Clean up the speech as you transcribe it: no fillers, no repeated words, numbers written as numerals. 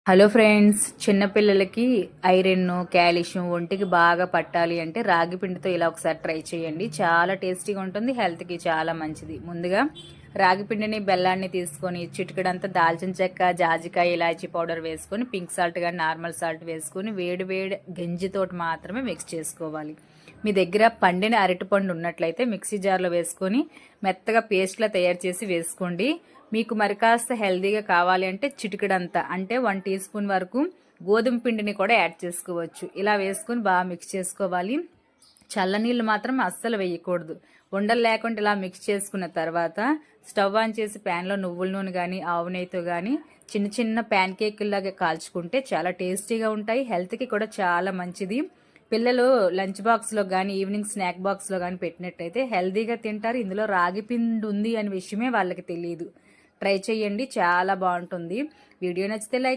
Hello friends, చిన్నపిల్లలకి iron calcium ఒంటికి బాగా పట్టాలి అంటే రాగి పిండితో ఇలా ఒకసారి ట్రై చేయండి. చాలా టేస్టీగా ఉంటుంది, హెల్త్కి చాలా మంచిది. ముందుగా రాగి పిండిని బెల్లాన్ని తీసుకొని చిటికెడంతా దాల్చిన చెక్క, జాజికాయ, ఇలాచీ పౌడర్ వేసుకొని పింక్ సాల్ట్ కానీ నార్మల్ సాల్ట్ వేసుకొని వేడి వేడి గంజితోటి మాత్రమే మిక్స్ చేసుకోవాలి. మీ దగ్గర పండిన అరటిపండు ఉన్నట్లయితే మిక్సీ జార్లో వేసుకొని మెత్తగా పేస్ట్లా తయారు చేసి వేసుకోండి. మీకు మరి కాస్త హెల్దీగా కావాలి అంటే చిటికెడంతా అంటే 1 టీ స్పూన్ వరకు గోధుమ పిండిని కూడా యాడ్ చేసుకోవచ్చు. ఇలా వేసుకొని బాగా మిక్స్ చేసుకోవాలి. చల్లనీళ్ళు మాత్రం అస్సలు వేయకూడదు. ఉండలు లేకుండా ఇలా మిక్స్ చేసుకున్న తర్వాత స్టవ్ ఆన్ చేసి ప్యాన్లో నువ్వుల నూనె కానీ ఆవు నెయ్యితో కానీ చిన్న చిన్న ప్యాన్ కేకుల్లాగా కాల్చుకుంటే చాలా టేస్టీగా ఉంటాయి. హెల్త్కి కూడా చాలా మంచిది. పిల్లలు లంచ్ బాక్స్లో కానీ ఈవినింగ్ స్నాక్ బాక్స్లో కానీ పెట్టినట్టయితే హెల్తీగా తింటారు. ఇందులో రాగి పిండి ఉంది అనే విషయమే వాళ్ళకి తెలియదు. ట్రై చేయండి, చాలా బాగుంటుంది. వీడియో నచ్చితే లైక్